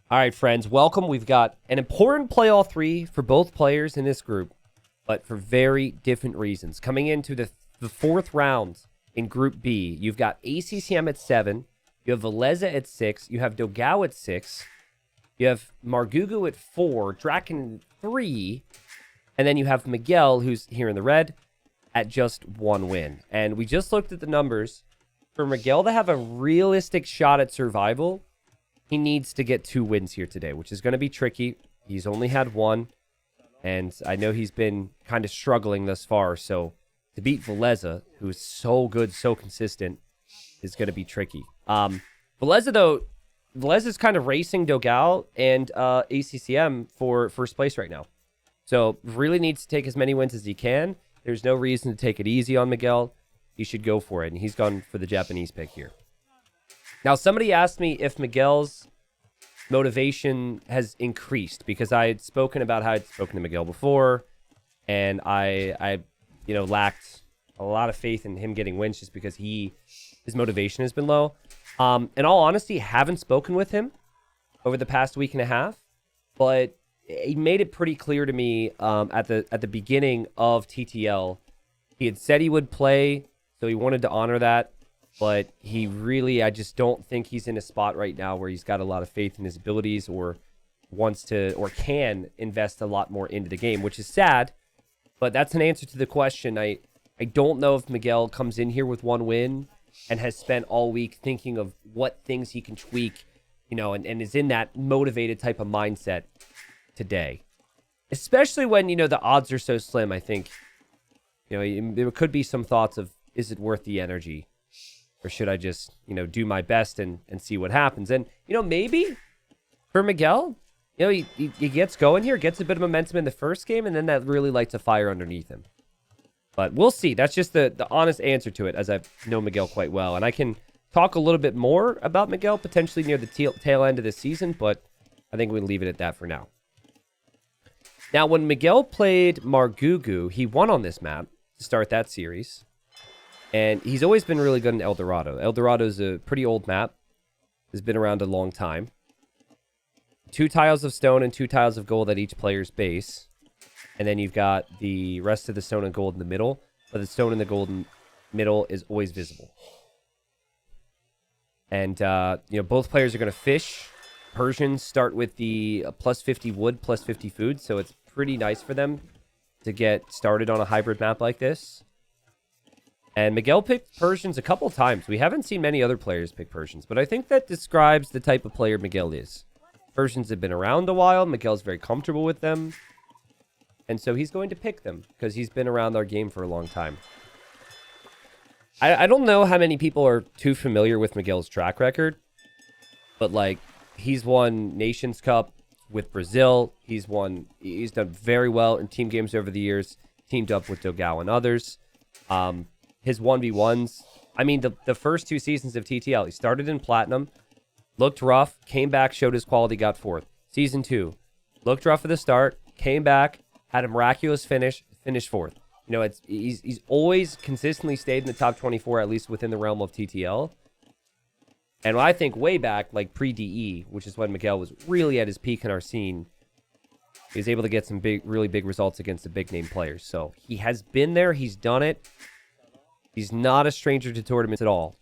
All right, friends, welcome. We've got an important play all three for both players in this group, but for very different reasons. Coming into the fourth round in Group B, you've got ACCM at 7, you have Villese at 6, you have Dogao at 6, you have Margugu at 4, Draken at 3, and then you have Miguel, who's here in the red, at just 1 win. And we just looked at the numbers. For Miguel to have a realistic shot at survival, he needs to get 2 wins here today, which is going to be tricky. He's only had 1, and I know he's been kind of struggling thus far. So to beat Villese, who is so good, so consistent, is going to be tricky. Villese, though, is kind of racing Dogao and ACCM for first place right now. So really needs to take as many wins as he can. There's no reason to take it easy on Miguel. He should go for it, and he's gone for the Japanese pick here. Now, somebody asked me if Miguel's motivation has increased because I had spoken about how I'd spoken to Miguel before, and I lacked a lot of faith in him getting wins just because his motivation has been low. In all honesty, haven't spoken with him over the past week and a half, but he made it pretty clear to me at the beginning of TTL. He had said he would play, so he wanted to honor that. But I just don't think he's in a spot right now where he's got a lot of faith in his abilities or wants to or can invest a lot more into the game, which is sad. But that's an answer to the question. I don't know if Miguel comes in here with 1 win and has spent all week thinking of what things he can tweak, and is in that motivated type of mindset today. Especially when, the odds are so slim, I think, there could be some thoughts of, is it worth the energy? Or should I just, do my best and see what happens? And, maybe for Miguel, he gets going here, gets a bit of momentum in the first game, and then that really lights a fire underneath him. But we'll see. That's just the honest answer to it, as I know Miguel quite well. And I can talk a little bit more about Miguel potentially near the tail end of the season, but I think we'll leave it at that for now. Now, when Miguel played Margugu, he won on this map to start that series. And he's always been really good in El Dorado. El Dorado is a pretty old map. Has been around a long time. 2 tiles of stone and 2 tiles of gold at each player's base. And then you've got the rest of the stone and gold in the middle. But the stone in the golden middle is always visible. And, both players are going to fish. Persians start with the plus 50 wood, plus 50 food. So it's pretty nice for them to get started on a hybrid map like this. And Miguel picked Persians a couple times. We haven't seen many other players pick Persians, but I think that describes the type of player Miguel is. Persians have been around a while. Miguel's very comfortable with them. And so he's going to pick them because he's been around our game for a long time. I don't know how many people are too familiar with Miguel's track record, but he's won Nations Cup with Brazil. He's done very well in team games over the years, teamed up with Dogao and others. His 1v1s, the first 2 seasons of TTL, he started in Platinum, looked rough, came back, showed his quality, got 4th. Season 2, looked rough at the start, came back, had a miraculous finish, finished 4th. He's always consistently stayed in the top 24, at least within the realm of TTL. And I think way back, pre-DE, which is when Miguel was really at his peak in our scene, he was able to get some really big results against the big-name players. So he has been there, he's done it. He's not a stranger to tournaments at all.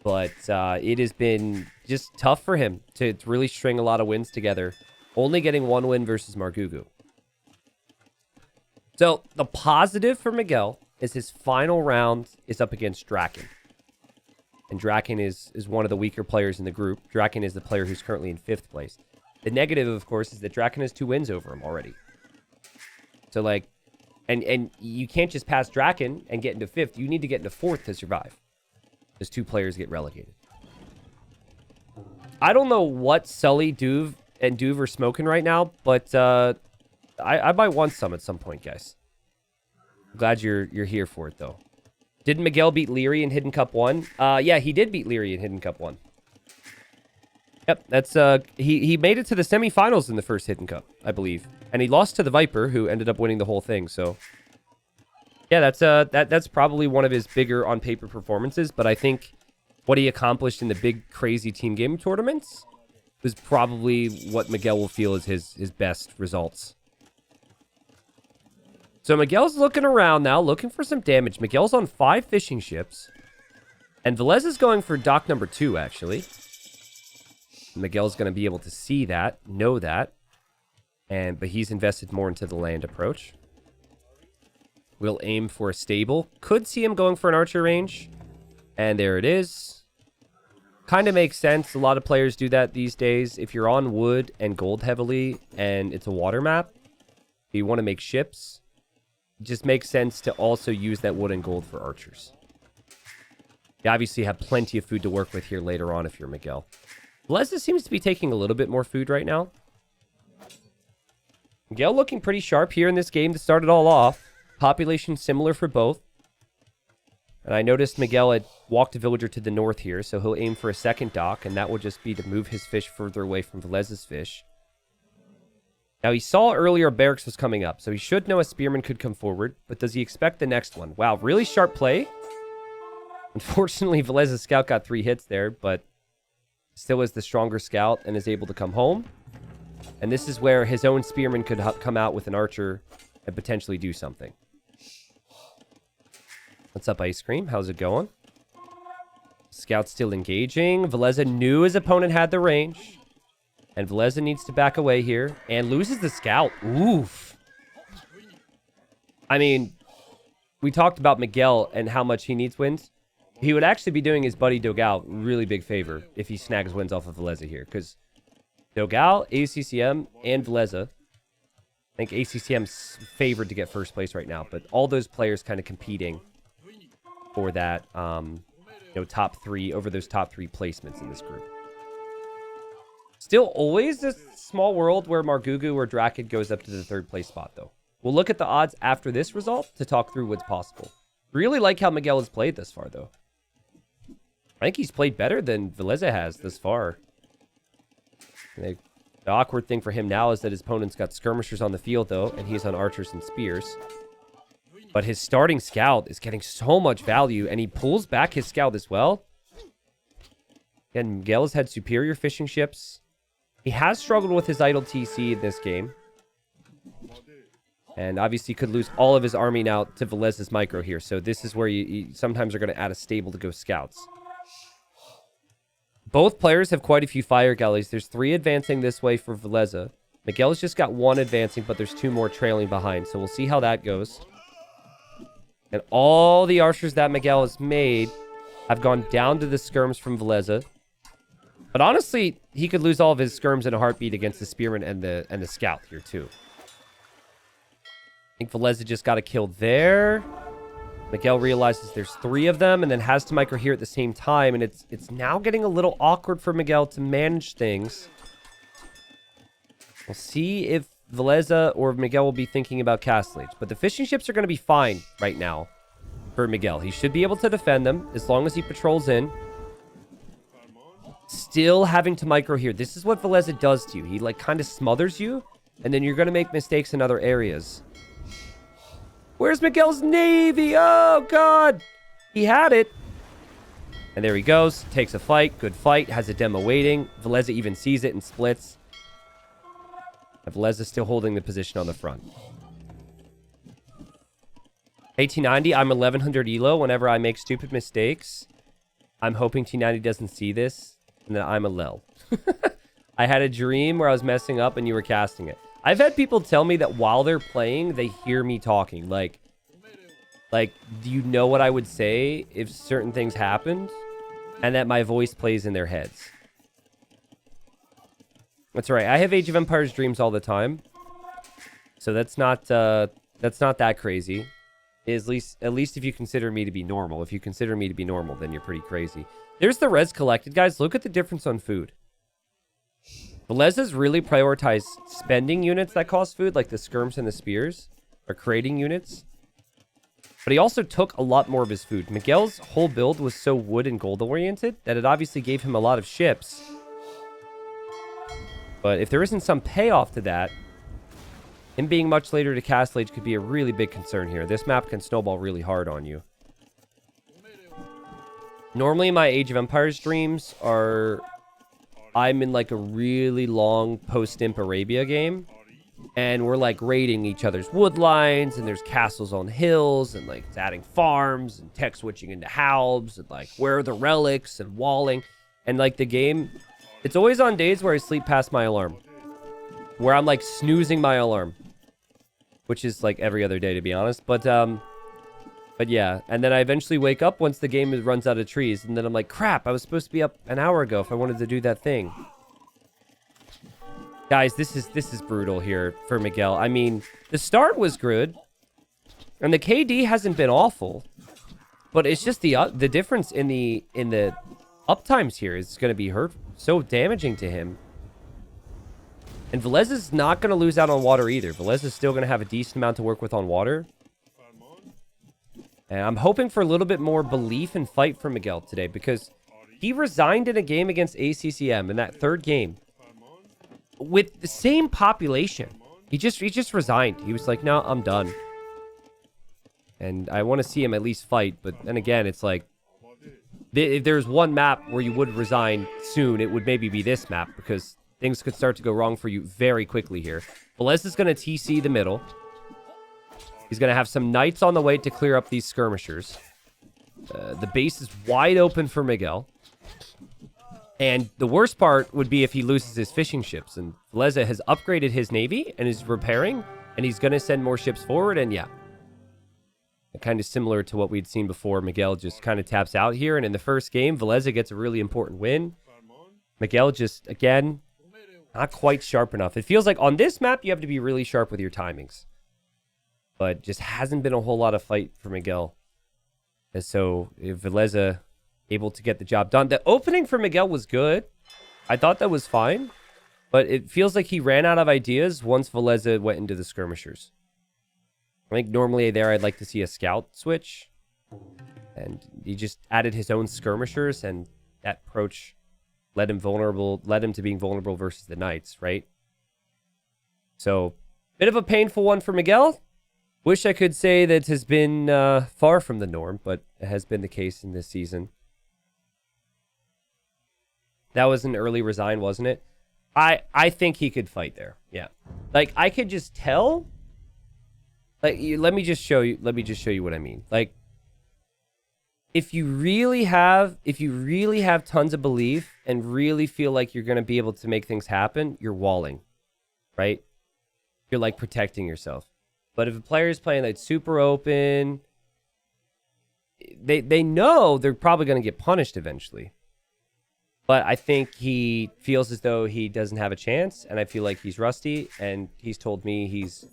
But it has been just tough for him to really string a lot of wins together. Only getting 1 win versus Margugu. So the positive for Miguel is his final round is up against Draken. And Draken is one of the weaker players in the group. Draken is the player who's currently in 5th place. The negative, of course, is that Draken has 2 wins over him already. So, And you can't just pass Draken and get into 5th. You need to get into 4th to survive. As 2 players get relegated. I don't know what Sully, Duve, and Duve are smoking right now, but I might want some at some point, guys. I'm glad you're here for it, though. Didn't Miguel beat Leary in Hidden Cup 1? Yeah, he did beat Leary in Hidden Cup 1. Yep, that's he made it to the semifinals in the first Hidden Cup, I believe. And he lost to the Viper, who ended up winning the whole thing, so yeah, that's probably one of his bigger on paper performances, but I think what he accomplished in the big crazy team game tournaments is probably what Miguel will feel is his best results. So Miguel's looking around now, looking for some damage. Miguel's on 5 fishing ships. And Villese is going for dock number 2, actually. Miguel's going to be able to see that, know that. But he's invested more into the land approach. We'll aim for a stable. Could see him going for an archer range. And there it is. Kind of makes sense. A lot of players do that these days. If you're on wood and gold heavily and it's a water map, you want to make ships, it just makes sense to also use that wood and gold for archers. You obviously have plenty of food to work with here later on if you're Miguel. Villese seems to be taking a little bit more food right now. Miguel looking pretty sharp here in this game to start it all off. Population similar for both. And I noticed Miguel had walked a villager to the north here, so he'll aim for a second dock, and that will just be to move his fish further away from Villese's fish. Now, he saw earlier a barracks was coming up, so he should know a spearman could come forward, but does he expect the next one? Wow, really sharp play. Unfortunately, Villese's scout got 3 hits there, but still is the stronger scout and is able to come home. And this is where his own spearman could come out with an archer and potentially do something. What's up, Ice Cream? How's it going? Scout's still engaging. Villese knew his opponent had the range. And Villese needs to back away here. And loses the scout. Oof. I mean, we talked about Miguel and how much he needs wins. He would actually be doing his buddy Dogal really big favor if he snags wins off of Villese here. Because Dogal, ACCM, and Villese. I think ACCM's favored to get first place right now. But all those players kind of competing for that, top 3, over those top 3 placements in this group. Still always a small world where Margugu or Drakid goes up to the 3rd place spot, though. We'll look at the odds after this result to talk through what's possible. Really like how Miguel has played thus far, though. I think he's played better than Villese has thus far. The awkward thing for him now is that his opponent's got skirmishers on the field, though, and he's on archers and spears. But his starting scout is getting so much value, and he pulls back his scout as well. Again, Miguel has had superior fishing ships. He has struggled with his idle TC in this game. And obviously could lose all of his army now to Villese's micro here. So this is where you sometimes are going to add a stable to go scouts. Both players have quite a few fire galleys. There's 3 advancing this way for Villese. Miguel's just got 1 advancing, but there's 2 more trailing behind. So we'll see how that goes. And all the archers that Miguel has made have gone down to the skirms from Villese. But honestly, he could lose all of his skirms in a heartbeat against the spearman and the scout here too. I think Villese just got a kill there. Miguel realizes there's 3 of them and then has to micro here at the same time. And it's now getting a little awkward for Miguel to manage things. We'll see if Villese or Miguel will be thinking about castle age. But the fishing ships are going to be fine right now for Miguel. He should be able to defend them as long as he patrols in. Still having to micro here. This is what Villese does to you. He kind of smothers you, and then you're going to make mistakes in other areas. Where's Miguel's navy? Oh, God. He had it. And there he goes. Takes a fight. Good fight. Has a demo waiting. Villese even sees it and splits. And Villese still holding the position on the front. 1890, I'm 1100 elo whenever I make stupid mistakes. I'm hoping T90 doesn't see this and that I'm a lel. I had a dream where I was messing up and you were casting it. I've had people tell me that while they're playing, they hear me talking. Like, do you know what I would say if certain things happened? And that my voice plays in their heads. That's right. I have Age of Empires dreams all the time. So that's not that crazy. At least if you consider me to be normal. If you consider me to be normal, then you're pretty crazy. There's the res collected, guys. Look at the difference on food. Villese's really prioritized spending units that cost food, like the skirms and the spears, or creating units. But he also took a lot more of his food. Miguel's whole build was so wood and gold oriented that it obviously gave him a lot of ships. But if there isn't some payoff to that, him being much later to castle age could be a really big concern here. This map can snowball really hard on you. Normally my Age of Empires dreams are I'm in like a really long post-imp Arabia game. And we're like raiding each other's wood lines, and there's castles on hills, and like it's adding farms and tech switching into halbs, and like where are the relics and walling. And like the game, it's always on days where I sleep past my alarm, where I'm like snoozing my alarm, which is like every other day to be honest. But yeah, and then I eventually wake up once the game runs out of trees, and then I'm like, crap, I was supposed to be up an hour ago if I wanted to do that thing. Guys, this is brutal here for Miguel. I mean, the start was good, and the KD hasn't been awful, but it's just the difference in the uptimes here is going to be so damaging to him. And Villese is not going to lose out on water either. Villese is still going to have a decent amount to work with on water. And I'm hoping for a little bit more belief and fight from Miguel today, because he resigned in a game against ACCM in that third game. With the same population. He just resigned. He was like, no, I'm done. And I want to see him at least fight. But then again, it's like, if there's one map where you would resign soon, it would maybe be this map, because things could start to go wrong for you very quickly here. Villese is going to TC the middle. He's going to have some knights on the way to clear up these skirmishers. The base is wide open for Miguel. And the worst part would be if he loses his fishing ships. And Villese has upgraded his navy and is repairing. And he's going to send more ships forward. And yeah, kind of similar to what we'd seen before. Miguel just kind of taps out here. And in the first game, Villese gets a really important win. Miguel just, again, not quite sharp enough. It feels like on this map, you have to be really sharp with your timings. But just hasn't been a whole lot of fight for Miguel. And so Villese able to get the job done. The opening for Miguel was good. I thought that was fine. But it feels like he ran out of ideas once Villese went into the skirmishers. I think normally there I'd like to see a scout switch. And he just added his own skirmishers, and that approach led him to being vulnerable versus the knights, right? So, bit of a painful one for Miguel. Wish I could say that has been far from the norm, but it has been the case in this season. That was an early resign, wasn't it? I think he could fight there. Yeah. Like, I could just tell. Like, let me just show you what I mean. Like, if you really have tons of belief and really feel like you're going to be able to make things happen, you're walling, right? You're like protecting yourself. But if a player is playing like super open, they know they're probably going to get punished eventually. But I think he feels as though he doesn't have a chance, and I feel like he's rusty, and he's told me he's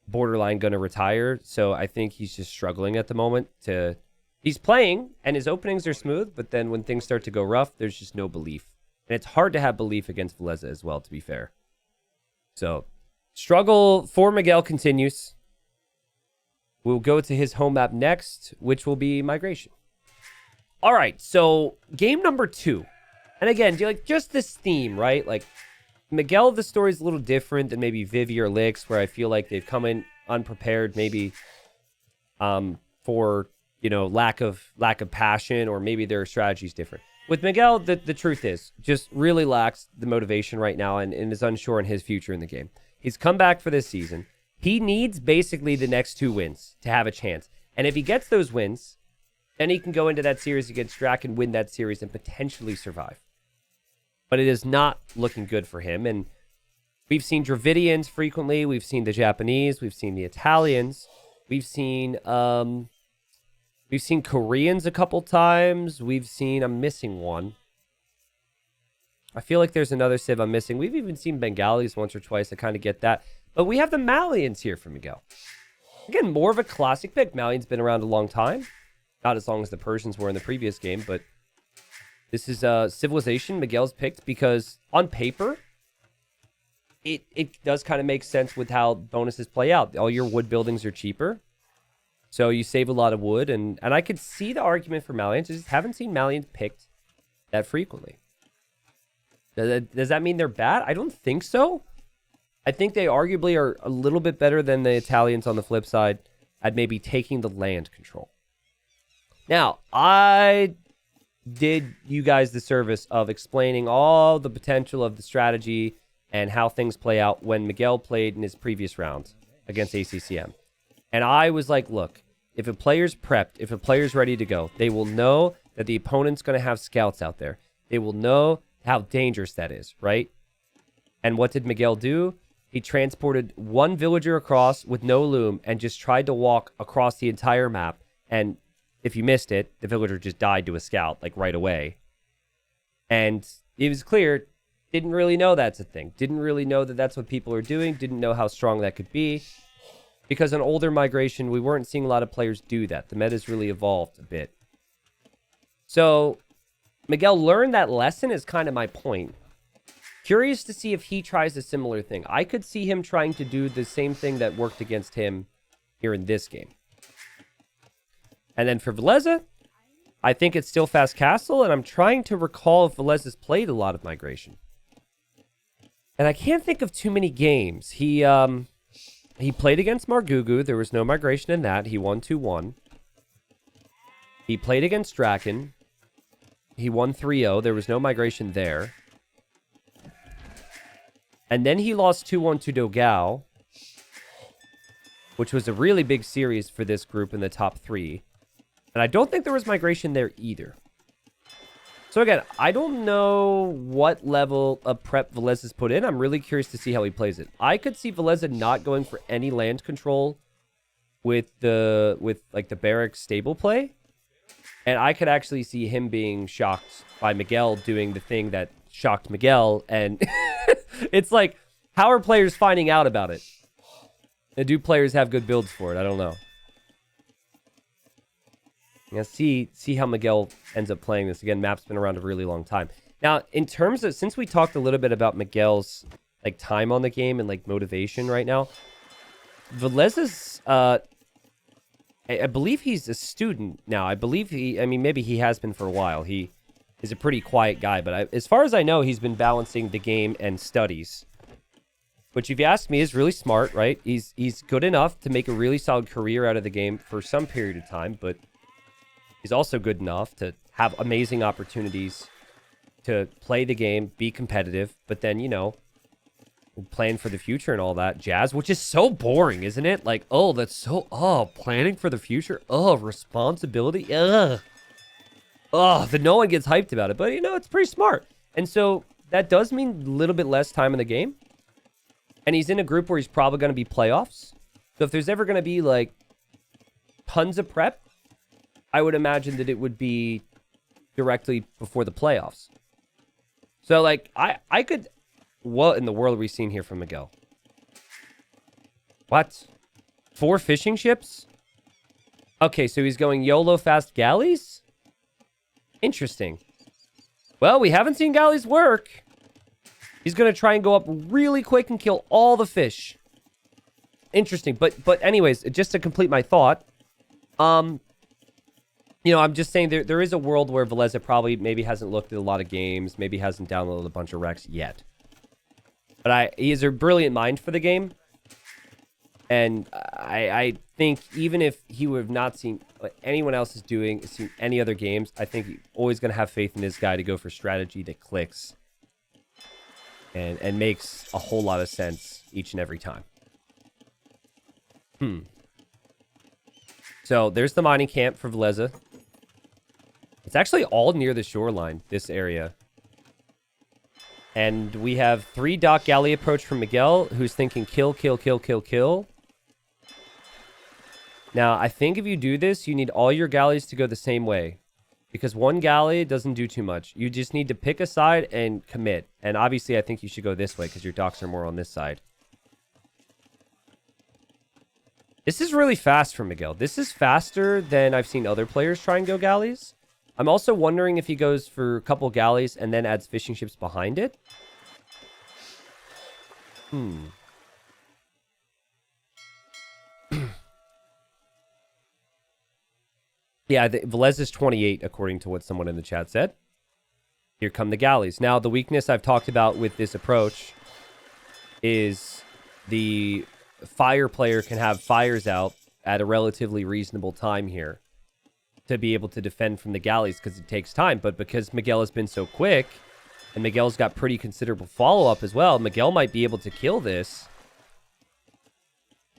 borderline going to retire. So I think he's just struggling at the moment to... He's playing, and his openings are smooth, but then when things start to go rough, there's just no belief. And it's hard to have belief against Villese as well, to be fair. So, struggle for Miguel continues. We'll go to his home map next, which will be Migration. All right, so game number 2. And again, just this theme, right? Like, Miguel, the story's a little different than maybe Vivi or Lix, where I feel like they've come in unprepared, maybe for... lack of passion, or maybe their strategy's different. With Miguel, the truth is, just really lacks the motivation right now and is unsure in his future in the game. He's come back for this season. He needs basically the next 2 wins to have a chance. And if he gets those wins, then he can go into that series against Drac and win that series and potentially survive. But it is not looking good for him. And we've seen Dravidians frequently. We've seen the Japanese. We've seen the Italians. We've seen Koreans a couple times. I'm missing one. I feel like there's another civ I'm missing. We've even seen Bengalis once or twice. I kind of get that. But we have the Malians here for Miguel. Again, more of a classic pick. Malian's been around a long time. Not as long as the Persians were in the previous game, but this is Civilization Miguel's picked because on paper, it does kind of make sense with how bonuses play out. All your wood buildings are cheaper. So you save a lot of wood, and I could see the argument for Malians. I just haven't seen Malians picked that frequently. Does that mean they're bad? I don't think so. I think they arguably are a little bit better than the Italians on the flip side at maybe taking the land control. Now, did you guys the service of explaining all the potential of the strategy and how things play out when Miguel played in his previous round against ACCM. And I was like, look, if a player's prepped, if a player's ready to go, they will know that the opponent's going to have scouts out there. They will know how dangerous that is, right? And what did Miguel do? He transported one villager across with no loom and just tried to walk across the entire map. And if you missed it, the villager just died to a scout, like right away. And it was clear, didn't really know that's a thing. Didn't really know that that's what people are doing. Didn't know how strong that could be. Because on older migration, we weren't seeing a lot of players do that. The meta's really evolved a bit. So Miguel learned that lesson is kind of my point. Curious to see if he tries a similar thing. I could see him trying to do the same thing that worked against him here in this game. And then for Villese, I think it's still Fast Castle, and I'm trying to recall if Villese's played a lot of migration. And I can't think of too many games. He played against Margugu. There was no migration in that. He won 2-1. He played against Draken. He won 3-0. There was no migration there. And then he lost 2-1 to Dogao, which was a really big series for this group in the top 3. And I don't think there was migration there either. So again, I don't know what level of prep Villese has put in. I'm really curious to see how he plays it. I could see Villese not going for any land control with like the barracks stable play. And I could actually see him being shocked by Miguel doing the thing that shocked Miguel. And it's like, how are players finding out about it? And do players have good builds for it? I don't know. Yeah, see how Miguel ends up playing this. Again, map's been around a really long time. Now, in terms of, since we talked a little bit about Miguel's like time on the game and like motivation right now, Villese's, I believe he's a student now. I believe maybe he has been for a while. He is a pretty quiet guy, but as far as I know, he's been balancing the game and studies. Which, if you ask me, is really smart, right? He's good enough to make a really solid career out of the game for some period of time, but he's also good enough to have amazing opportunities to play the game, be competitive, but then, plan for the future and all that jazz, which is so boring, isn't it? Like, oh, that's so, planning for the future, responsibility, that no one gets hyped about it, but, it's pretty smart. And so that does mean a little bit less time in the game. And he's in a group where he's probably going to be playoffs. So if there's ever going to be, like, tons of prep, I would imagine that it would be directly before the playoffs. So, like, I could... What in the world are we seeing here from Miguel? What? 4 fishing ships? Okay, so he's going YOLO fast galleys? Interesting. Well, we haven't seen galleys work. He's going to try and go up really quick and kill all the fish. Interesting. But anyways, just to complete my thought, I'm just saying there is a world where Villese probably maybe hasn't looked at a lot of games, maybe hasn't downloaded a bunch of recs yet. But he has a brilliant mind for the game. And I think even if he would have not seen what anyone else is doing, seen any other games, I think he's always going to have faith in this guy to go for strategy that clicks. And makes a whole lot of sense each and every time. So there's the mining camp for Villese. It's actually all near the shoreline, this area. And we have 3 dock galley approach from Miguel, who's thinking kill, kill, kill, kill, kill. Now, I think if you do this, you need all your galleys to go the same way. Because one galley doesn't do too much. You just need to pick a side and commit. And obviously, I think you should go this way because your docks are more on this side. This is really fast for Miguel. This is faster than I've seen other players try and go galleys. I'm also wondering if he goes for a couple galleys and then adds fishing ships behind it. Yeah, Villese is 28, according to what someone in the chat said. Here come the galleys. Now, the weakness I've talked about with this approach is the fire player can have fires out at a relatively reasonable time here. to be able to defend from the galleys because it takes time. But because Miguel has been so quick, and Miguel's got pretty considerable follow-up as well, Miguel might be able to kill this.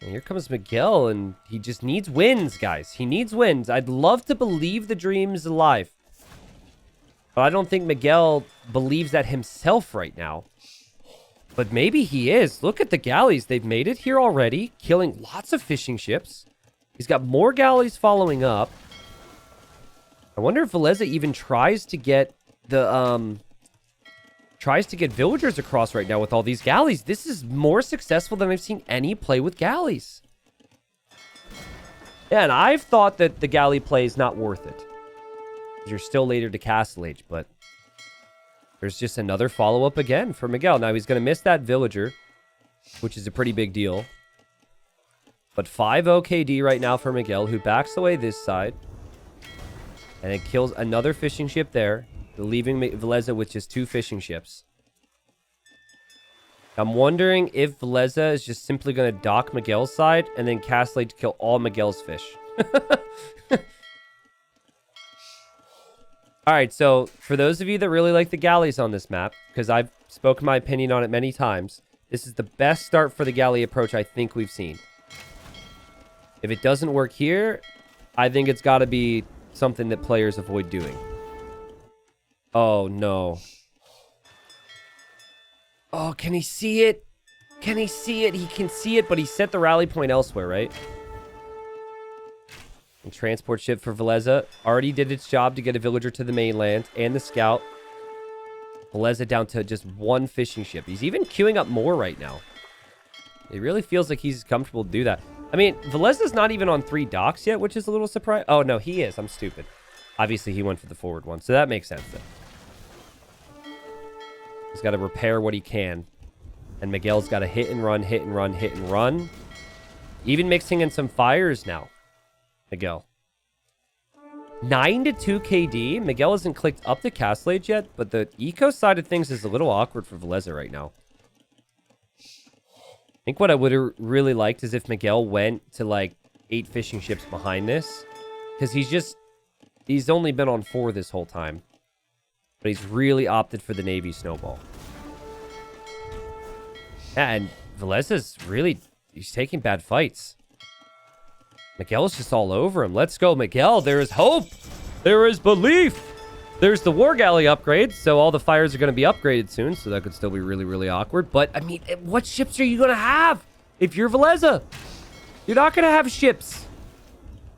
And here comes Miguel, and he just needs wins, guys. He needs wins. I'd love to believe the dream's alive. But I don't think Miguel believes that himself right now. But maybe he is. Look at the galleys. They've made it here already, killing lots of fishing ships. He's got more galleys following up. I wonder if Villese even tries to get the villagers across right now with all these galleys. This is more successful than I've seen any play with galleys. Yeah, and I've thought that the galley play is not worth it. You're still later to Castle Age, but there's just another follow-up again for Miguel. Now, he's going to miss that villager, which is a pretty big deal. But 5-0 KD right now for Miguel, who backs away this side. And it kills another fishing ship there, leaving Villese with just 2 fishing ships. I'm wondering if Villese is just simply going to dock Miguel's side and then Castle Age to kill all Miguel's fish. Alright, so for those of you that really like the galleys on this map, because I've spoken my opinion on it many times, this is the best start for the galley approach I think we've seen. If it doesn't work here, I think it's got to be something that players avoid doing. Oh, no. Oh, can he see it? Can he see it? He can see it, but he set the rally point elsewhere, right? And transport ship for Villese already did its job to get a villager to the mainland and the scout. Villese down to just 1 fishing ship. He's even queuing up more right now. It really feels like he's comfortable to do that. I mean, Villese's not even on 3 docks yet, which is a little surprise. Oh, no, he is. I'm stupid. Obviously, he went for the forward one, so that makes sense then. He's got to repair what he can. And Miguel's got to hit and run, hit and run, hit and run. Even mixing in some fires now. Miguel. 9-2 KD. Miguel hasn't clicked up the Castle Age yet, but the eco side of things is a little awkward for Villese right now. I think what I would have really liked is if Miguel went to like 8 fishing ships behind this. Because he's only been on 4 this whole time. But he's really opted for the Navy snowball. Yeah, and Villese's really, he's taking bad fights. Miguel's just all over him. Let's go, Miguel. There is hope. There is belief. There's the War Galley upgrade, so all the fires are going to be upgraded soon, so that could still be really, really awkward. But, I mean, what ships are you going to have if you're Villese? You're not going to have ships.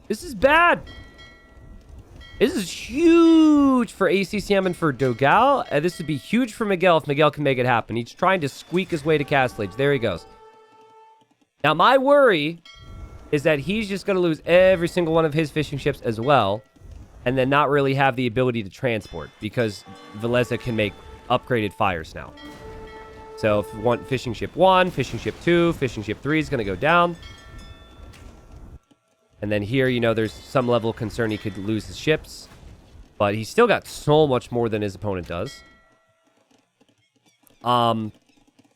This is bad. This is huge for ACCM and for Dogal, and this would be huge for Miguel if Miguel can make it happen. He's trying to squeak his way to Castle Age. There he goes. Now, my worry is that he's just going to lose every single one of his fishing ships as well, and then not really have the ability to transport, because Villese can make upgraded fires now. So if you want fishing ship 1, fishing ship 2, fishing ship 3 is going to go down. And then here, you know, there's some level of concern he could lose his ships. But he's still got so much more than his opponent does.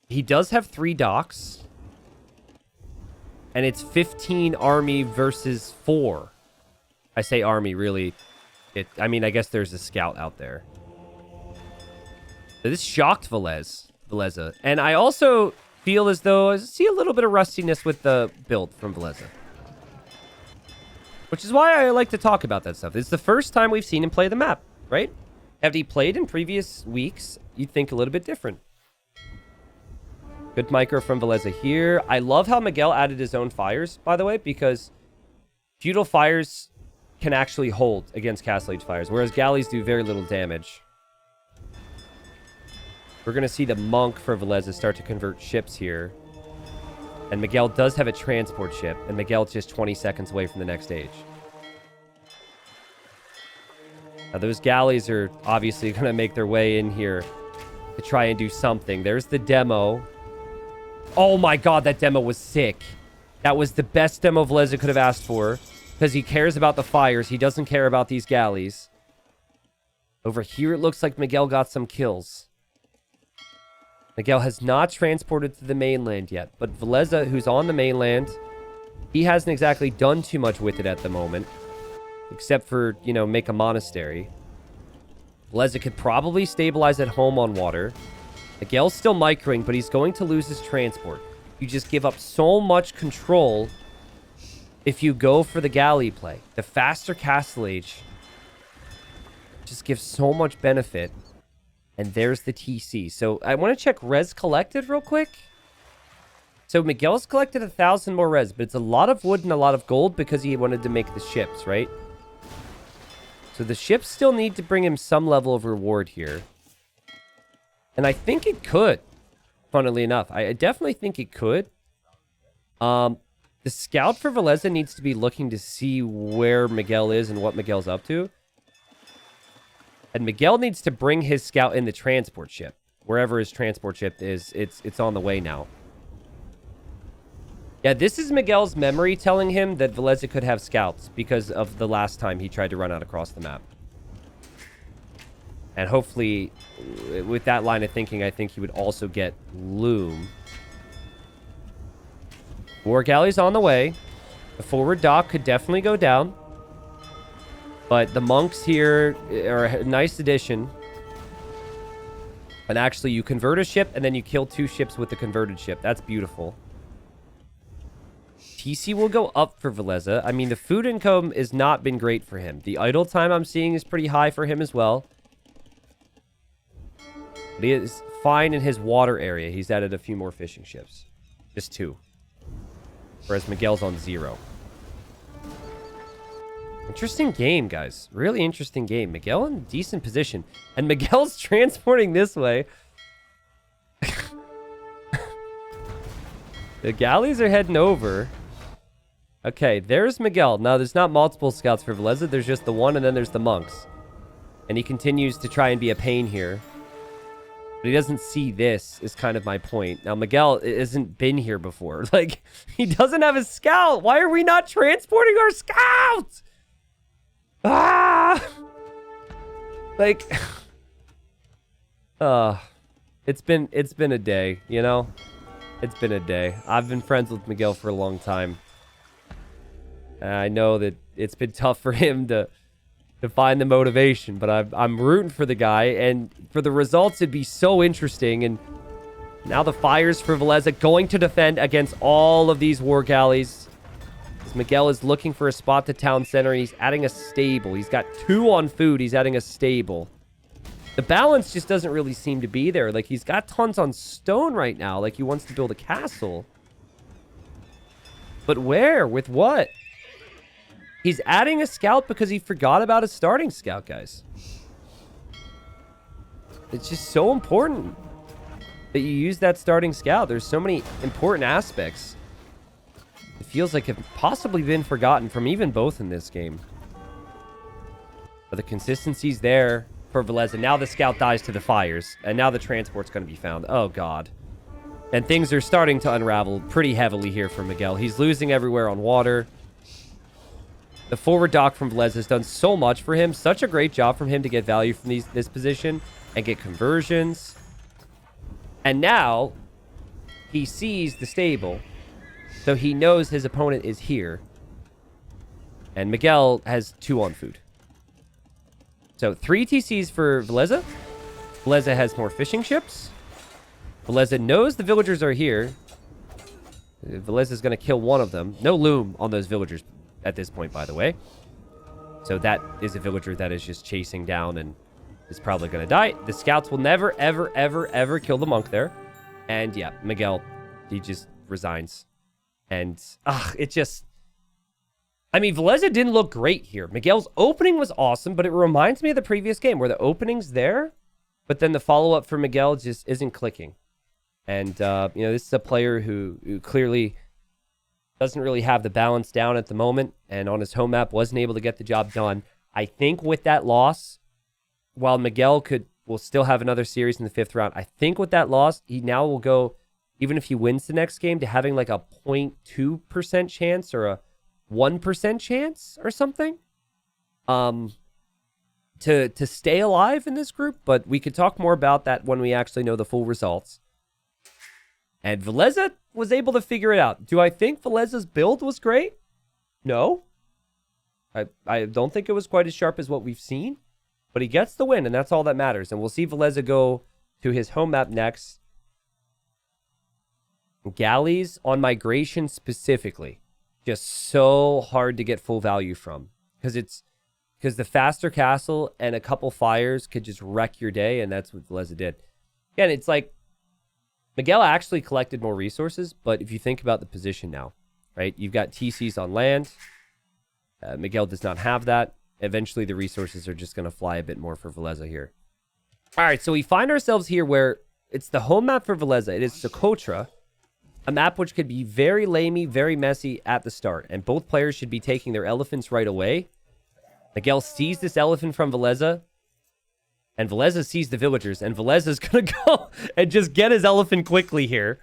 He does have 3 docks. And it's 15 army versus 4. I say army, really. I mean, I guess there's a scout out there. So this shocked Villese. And I also feel as though I see a little bit of rustiness with the build from Villese. Which is why I like to talk about that stuff. It's the first time we've seen him play the map, right? Had he played in previous weeks, you'd think a little bit different. Good micro from Villese here. I love how Miguel added his own fires, by the way, because feudal fires can actually hold against Castle Age fires, whereas galleys do very little damage. We're going to see the monk for Villese start to convert ships here. And Miguel does have a transport ship, and Miguel's just 20 seconds away from the next stage. Now, those galleys are obviously going to make their way in here to try and do something. There's the demo. Oh my god, that demo was sick. That was the best demo Villese could have asked for, because he cares about the fires. He doesn't care about these galleys. Over here, it looks like Miguel got some kills. Miguel has not transported to the mainland yet, but Villese, who's on the mainland, he hasn't exactly done too much with it at the moment. except for, you know, make a monastery. Villese could probably stabilize at home on water. Miguel's still microing, but he's going to lose his transport. You just give up so much control if you go for the galley play. The faster castle age just gives so much benefit. And there's the TC. So I want to check res collected real quick. So Miguel's collected 1,000 more res, but it's a lot of wood and a lot of gold because he wanted to make the ships, right? So the ships still need to bring him some level of reward here. And I think it could, funnily enough. I definitely think it could. The scout for Villese needs to be looking to see where Miguel is and what Miguel's up to. And Miguel needs to bring his scout in the transport ship. Wherever his transport ship is, it's on the way now. Yeah, this is Miguel's memory telling him that Villese could have scouts because of the last time he tried to run out across the map. And hopefully, with that line of thinking, I think he would also get Loom. War galleys on the way. The forward dock could definitely go down. But the monks here are a nice addition. And actually, you convert a ship, and then you kill 2 ships with the converted ship. That's beautiful. TC will go up for Villese. I mean, the food income has not been great for him. The idle time I'm seeing is pretty high for him as well. But he is fine in his water area. He's added a few more fishing ships. Just 2. Whereas Miguel's on 0. Interesting game, guys. Really interesting game. Miguel in decent position. And Miguel's transporting this way. The galleys are heading over. Okay, there's Miguel. Now, there's not multiple scouts for Villese. There's just the one, and then there's the monks. And he continues to try and be a pain here. But he doesn't see this, is kind of my point. Now, Miguel hasn't been here before. Like, he doesn't have a scout. Why are we not transporting our scout? Ah! Like, it's been a day, you know? It's been a day. I've been friends with Miguel for a long time. I know that it's been tough for him to find the motivation, but I'm rooting for the guy, and for the results, it'd be so interesting. And now the fires for Villese going to defend against all of these war galleys. As Miguel is looking for a spot to town center, and he's adding a stable. He's got 2 on food. He's adding a stable. The balance just doesn't really seem to be there. Like, he's got tons on stone right now. Like, he wants to build a castle. But where? With what? He's adding a scout because he forgot about his starting scout, guys. It's just so important that you use that starting scout. There's so many important aspects. It feels like it's possibly been forgotten from even both in this game. But the consistency's there for Villese. Now the scout dies to the fires. And now the transport's going to be found. Oh, God. And things are starting to unravel pretty heavily here for Miguel. He's losing everywhere on water. The forward dock from Villese has done so much for him. Such a great job from him to get value from this position and get conversions. And now he sees the stable. So he knows his opponent is here. And Miguel has 2 on food. So 3 TCs for Villese. Villese has more fishing ships. Villese knows the villagers are here. Villese is going to kill one of them. No loom on those villagers at this point, by the way. So that is a villager that is just chasing down and is probably going to die. The scouts will never, ever, ever, ever kill the monk there. And yeah, Miguel, he just resigns. And, it just... I mean, Villese didn't look great here. Miguel's opening was awesome, but it reminds me of the previous game where the opening's there, but then the follow-up for Miguel just isn't clicking. And, this is a player who clearly doesn't really have the balance down at the moment, and on his home map wasn't able to get the job done. I think with that loss, while Miguel will still have another series in the 5th round, I think with that loss, he now will go, even if he wins the next game, to having like a 0.2% chance or a 1% chance or something to stay alive in this group. But we could talk more about that when we actually know the full results. And Villese was able to figure it out. Do I think Villese's build was great? No. I don't think it was quite as sharp as what we've seen, but he gets the win, and that's all that matters. And we'll see Villese go to his home map next. Galleys on migration specifically, just so hard to get full value from, because the faster castle and a couple fires could just wreck your day, and that's what Villese did. Again, it's like Miguel actually collected more resources, but if you think about the position now, right? You've got TCs on land. Miguel does not have that. Eventually, the resources are just going to fly a bit more for Villese here. All right, so we find ourselves here where it's the home map for Villese. It is Socotra, a map which could be very lamey, very messy at the start, and both players should be taking their elephants right away. Miguel sees this elephant from Villese, and Villese sees the villagers, and Villese is going to go and just get his elephant quickly here.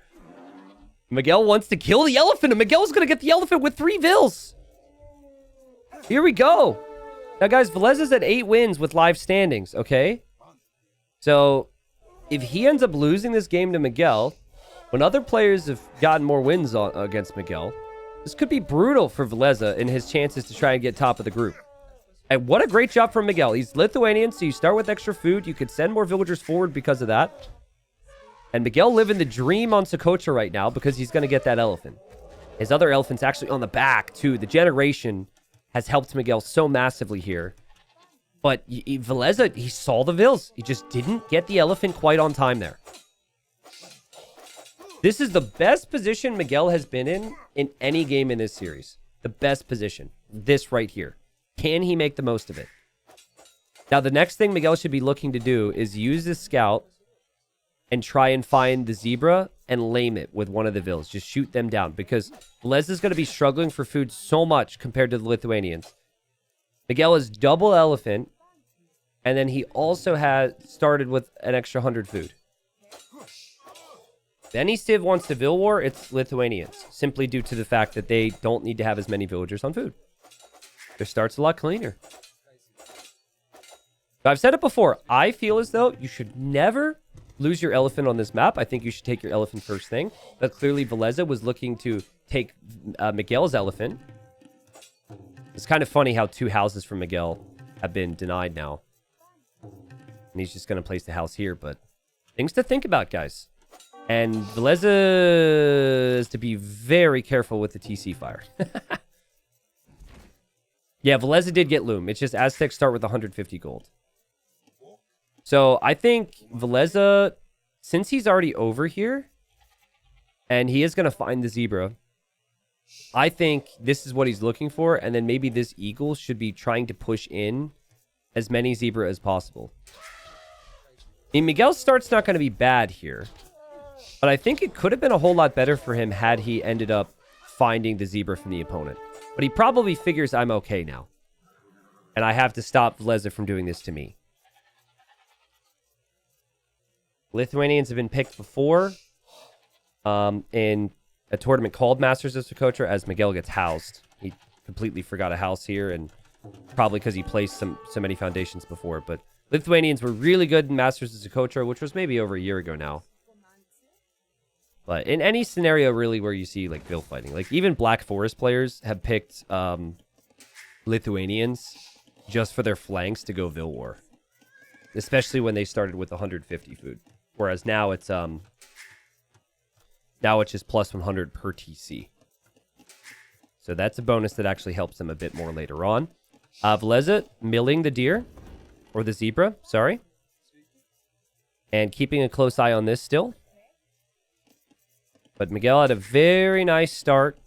Miguel wants to kill the elephant, and Miguel's going to get the elephant with 3 vills. Here we go. Now, guys, Villese's at 8 wins with live standings, okay? So, if he ends up losing this game to Miguel, when other players have gotten more wins against Miguel, this could be brutal for Villese in his chances to try and get top of the group. And what a great job from Miguel. He's Lithuanian, so you start with extra food. You could send more villagers forward because of that. And Miguel living the dream on Socotra right now because he's going to get that elephant. His other elephant's actually on the back, too. The generation has helped Miguel so massively here. But Villese, he saw the vills. He just didn't get the elephant quite on time there. This is the best position Miguel has been in any game in this series. The best position. This right here. Can he make the most of it? Now, the next thing Miguel should be looking to do is use this scout and try and find the zebra and lame it with one of the vills. Just shoot them down because Villese is going to be struggling for food so much compared to the Lithuanians. Miguel is double elephant, and then he also has started with an extra 100 food. If any civ wants to vill war, it's Lithuanians, simply due to the fact that they don't need to have as many villagers on food. Their start's a lot cleaner. But I've said it before. I feel as though you should never lose your elephant on this map. I think you should take your elephant first thing. But clearly, Villese was looking to take Miguel's elephant. It's kind of funny how 2 houses from Miguel have been denied now. And he's just going to place the house here. But things to think about, guys. And Villese is to be very careful with the TC fire. Yeah, Villese did get loom. It's just Aztecs start with 150 gold. So I think Villese, since he's already over here, and he is going to find the zebra, I think this is what he's looking for, and then maybe this eagle should be trying to push in as many zebra as possible. I mean, Miguel's start's not going to be bad here, but I think it could have been a whole lot better for him had he ended up finding the zebra from the opponent. But he probably figures I'm okay now, and I have to stop Villese from doing this to me. Lithuanians have been picked before in a tournament called Masters of Socotra as Miguel gets housed. He completely forgot a house here, and probably because he placed so many foundations before. But Lithuanians were really good in Masters of Socotra, which was maybe over a year ago now. But in any scenario, really, where you see, like, vill fighting. Like, even Black Forest players have picked Lithuanians just for their flanks to go vill war. Especially when they started with 150 food. Whereas now it's just plus 100 per TC. So that's a bonus that actually helps them a bit more later on. Villese milling the deer. Or the zebra, sorry. And keeping a close eye on this still. But Miguel had a very nice start.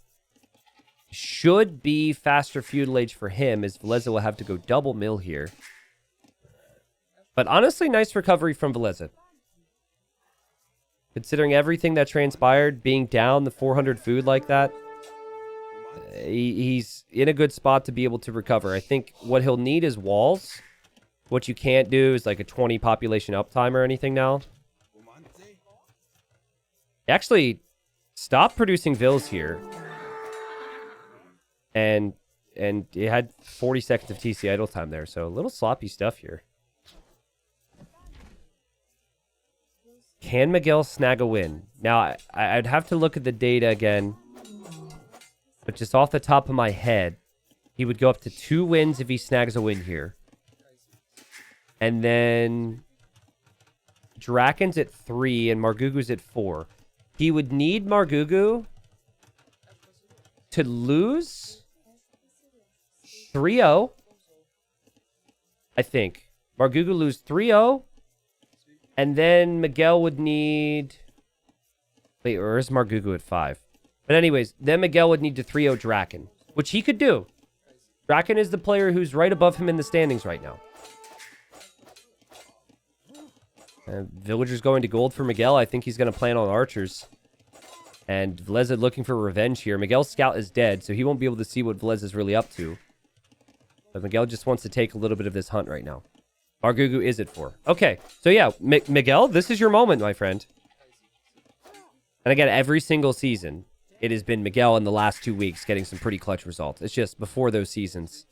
Should be faster feudal age for him, as Villese will have to go double mill here. But honestly, nice recovery from Villese. Considering everything that transpired, being down the 400 food like that, he's in a good spot to be able to recover. I think what he'll need is walls. What you can't do is like a 20 population uptime or anything now. Actually, stop producing vills here. And it had 40 seconds of TC idle time there, so a little sloppy stuff here. Can Miguel snag a win? Now, I'd have to look at the data again. But just off the top of my head, He would go up to 2 wins if he snags a win here. And then Draken's at 3 and Margugu's at 4. He would need Margugu to lose 3-0. I think. Margugu lose 3-0. And then Miguel would need... Wait, or is Margugu at 5? But anyways, then Miguel would need to 3-0 Draken, which he could do. Draken is the player who's right above him in the standings right now. Villagers going to gold for Miguel. I think he's going to plan on archers. And Villese looking for revenge here. Miguel's scout is dead, so he won't be able to see what Villese is really up to. But Miguel just wants to take a little bit of this hunt right now. Margugu is at 4. Okay, so yeah, Miguel, this is your moment, my friend. And again, every single season, it has been Miguel in the last 2 weeks getting some pretty clutch results. It's just before those seasons,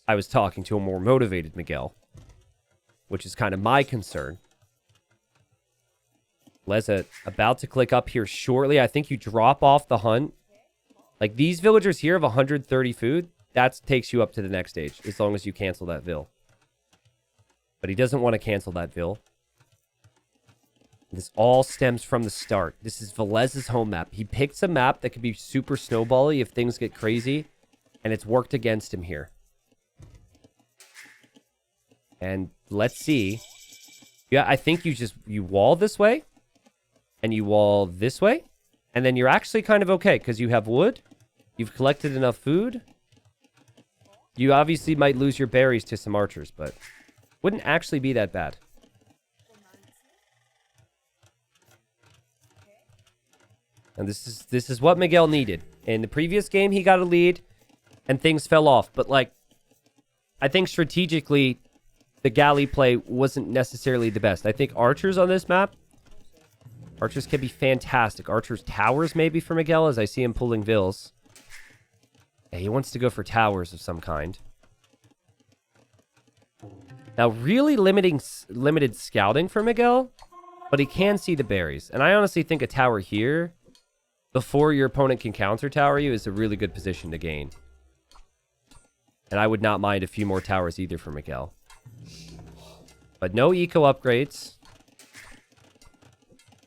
I was talking to a more motivated Miguel, which is kind of my concern. Leza about to click up here shortly. I think you drop off the hunt. Like these villagers here have 130 food. That takes you up to the next stage as long as you cancel that vill. But he doesn't want to cancel that vill. This all stems from the start. This is Villese's home map. He picks a map that could be super snowbally if things get crazy. And it's worked against him here. And let's see. Yeah, I think you wall this way. And you wall this way. And then you're actually kind of okay because you have wood. You've collected enough food. You obviously might lose your berries to some archers, but wouldn't actually be that bad. And this is what Miguel needed. In the previous game, he got a lead and things fell off. But like, I think strategically, the galley play wasn't necessarily the best. I think archers on this map, archers can be fantastic. Archers towers maybe for Miguel as I see him pulling vills. Yeah, he wants to go for towers of some kind. Now, really limited scouting for Miguel, but he can see the berries. And I honestly think a tower here, before your opponent can counter tower you, is a really good position to gain. And I would not mind a few more towers either for Miguel. But no eco upgrades.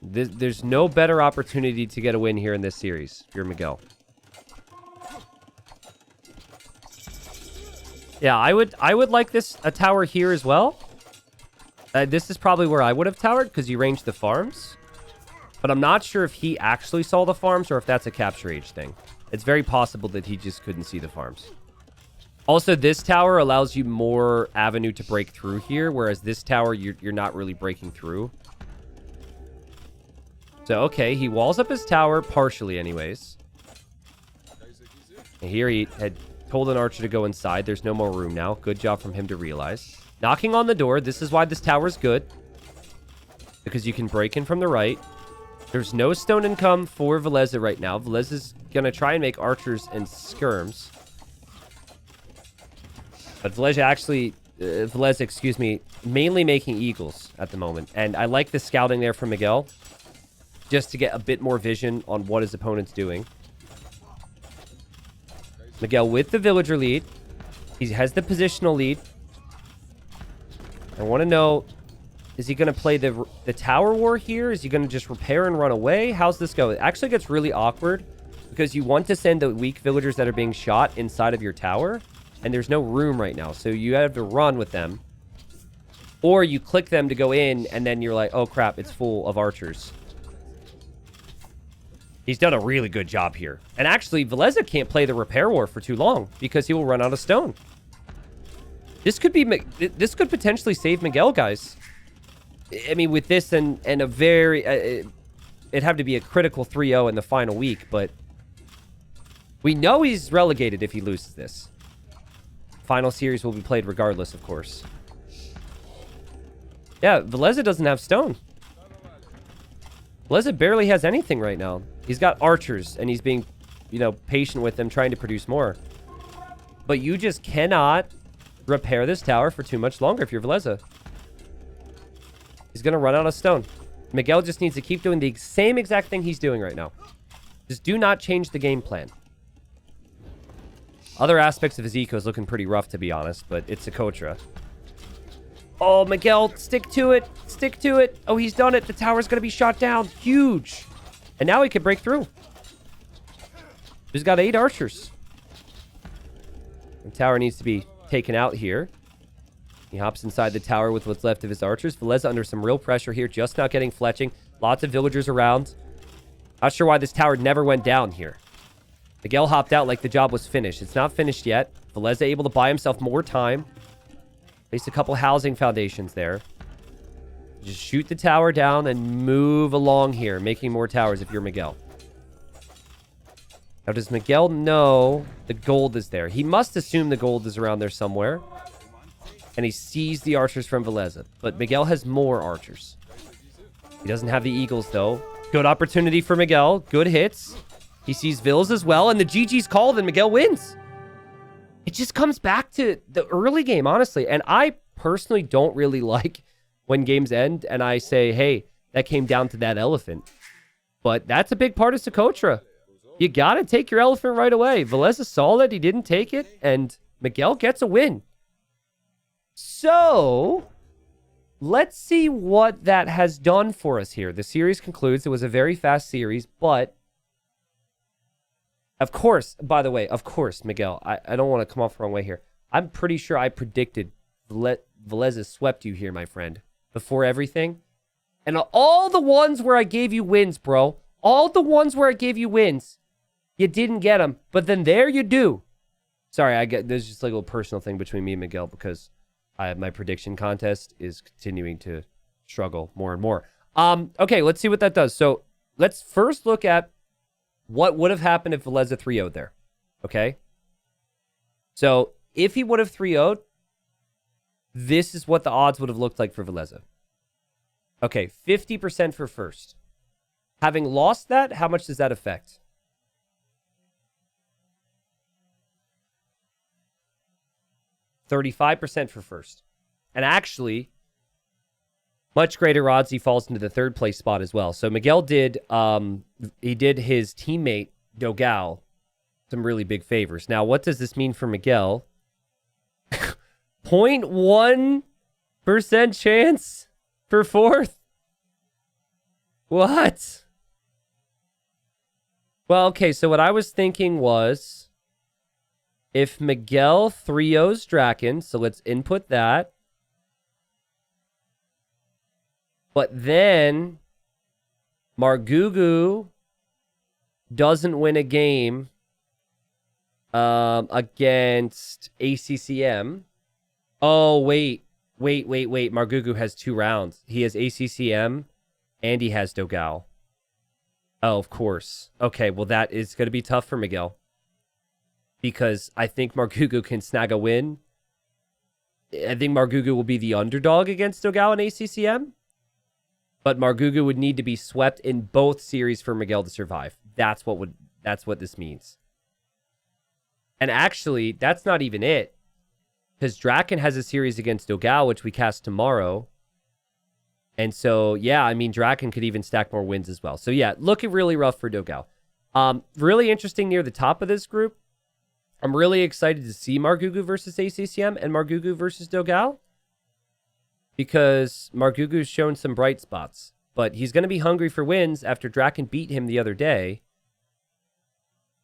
There's no better opportunity to get a win here in this series if you're Miguel. Yeah, I would like a tower here as well. This is probably where I would have towered because you ranged the farms. But I'm not sure if he actually saw the farms or if that's a capture age thing. It's very possible that he just couldn't see the farms. Also, this tower allows you more avenue to break through here, whereas this tower, you're not really breaking through. So, okay, he walls up his tower, partially anyways. And here he had told an archer to go inside. There's no more room now. Good job from him to realize. Knocking on the door. This is why this tower is good. Because you can break in from the right. There's no stone income for Villese right now. Villese is going to try and make archers and skirms. But Villese, excuse me, mainly making eagles at the moment. And I like the scouting there from Miguel. Just to get a bit more vision on what his opponent's doing. Miguel with the villager lead. He has the positional lead. I want to know, is he going to play the tower war here? Is he going to just repair and run away? How's this go? It actually gets really awkward because you want to send the weak villagers that are being shot inside of your tower. And there's no room right now. So you have to run with them. Or you click them to go in and then you're like, oh crap, it's full of archers. He's done a really good job here. And actually, Villese can't play the repair war for too long because he will run out of stone. This could potentially save Miguel, guys. I mean, with this and a very... it'd have to be a critical 3-0 in the final week, but... we know he's relegated if he loses this. Final series will be played regardless, of course. Yeah, Villese doesn't have stone. Villese barely has anything right now. He's got archers, and he's being, patient with them, trying to produce more. But you just cannot repair this tower for too much longer if you're Villese. He's going to run out of stone. Miguel just needs to keep doing the same exact thing he's doing right now. Just do not change the game plan. Other aspects of his eco is looking pretty rough, to be honest, but it's Socotra. Oh, Miguel, stick to it. Stick to it. Oh, he's done it. The tower's going to be shot down. Huge. And now he can break through. He's got 8 archers. The tower needs to be taken out here. He hops inside the tower with what's left of his archers. Villese under some real pressure here, just not getting fletching. Lots of villagers around. Not sure why this tower never went down here. Miguel hopped out like the job was finished. It's not finished yet. Villese able to buy himself more time. Place a couple housing foundations there. Just shoot the tower down and move along here, making more towers if you're Miguel. Now, does Miguel know the gold is there? He must assume the gold is around there somewhere. And he sees the archers from Villese. But Miguel has more archers. He doesn't have the eagles, though. Good opportunity for Miguel. Good hits. He sees Vills as well. And the GG's called and Miguel wins. It just comes back to the early game, honestly. And I personally don't really like when games end and I say, hey, that came down to that elephant. But that's a big part of Socotra. You got to take your elephant right away. Villese saw that. He didn't take it. And Miguel gets a win. So, let's see what that has done for us here. The series concludes. It was a very fast series, but of course, by the way, of course, Miguel, I don't want to come off the wrong way here. I'm pretty sure I predicted Villese swept you here, my friend, before everything. And all the ones where I gave you wins, bro, all the ones where I gave you wins, you didn't get them, but then there you do. Sorry, there's just like a little personal thing between me and Miguel because my prediction contest is continuing to struggle more and more. Okay, let's see what that does. So let's first look at what would have happened if Villese 3-0'd there. Okay? So if he would have 3-0'd, this is what the odds would have looked like for Villese. Okay, 50% for first. Having lost that, how much does that affect? 35% for first. And actually, much greater odds he falls into the third place spot as well. So Miguel did his teammate, Dogal, some really big favors. Now, what does this mean for Miguel? 0.1% chance for fourth? What? Well, okay, so what I was thinking was if Miguel 3-0's Draken, so let's input that. But then Margugu doesn't win a game against ACCM. Oh, wait. Margugu has 2 rounds. He has ACCM and he has Dogal. Oh, of course. Okay, well, that is going to be tough for Miguel. Because I think Margugu can snag a win. I think Margugu will be the underdog against Dogal and ACCM. But Margugu would need to be swept in both series for Miguel to survive. That's what this means. And actually, that's not even it. Because Draken has a series against Dogal, which we cast tomorrow. And so, yeah, I mean, Draken could even stack more wins as well. So, yeah, looking really rough for Dogal. Really interesting near the top of this group. I'm really excited to see Margugu versus ACCM and Margugu versus Dogal. Because Margugu's shown some bright spots. But he's going to be hungry for wins after Draken beat him the other day.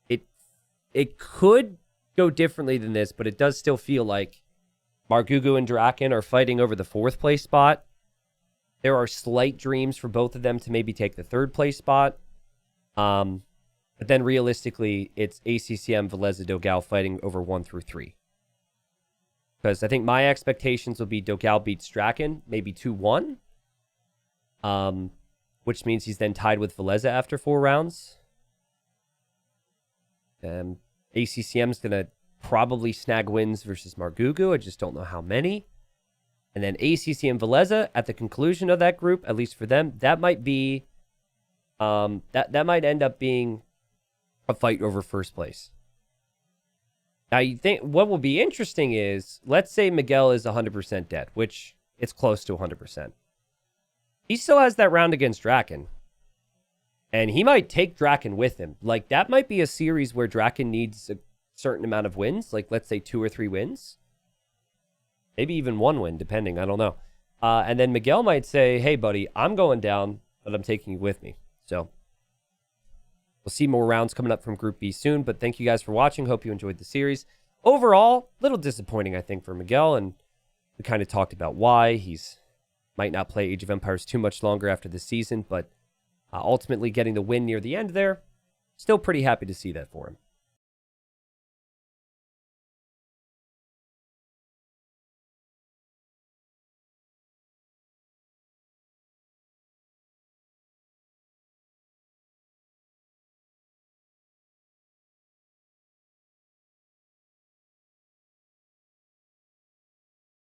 It could go differently than this, but it does still feel like Margugu and Draken are fighting over the 4th place spot. There are slight dreams for both of them to maybe take the 3rd place spot. But then realistically, it's ACCM, Villese, Dogal fighting over 1 through 3. Because I think my expectations will be Dogal beats Draken, maybe 2-1. Which means he's then tied with Villese after 4 rounds. ACCM's going to probably snag wins versus Margugu. I just don't know how many. And then ACCM Villese at the conclusion of that group, at least for them, that might be that might end up being a fight over first place. Now, you think what will be interesting is, let's say Miguel is 100% dead, which it's close to 100%. He still has that round against Draken. And he might take Draken with him. Like, that might be a series where Draken needs a certain amount of wins, like let's say 2 or 3 wins, maybe even 1 win, depending. I don't know. And then Miguel might say, hey, buddy, I'm going down, but I'm taking you with me. So we'll see more rounds coming up from Group B soon. But thank you guys for watching. Hope you enjoyed the series. Overall, a little disappointing, I think, for Miguel. And we kind of talked about why. He's might not play Age of Empires too much longer after this season. But ultimately getting the win near the end there, still pretty happy to see that for him.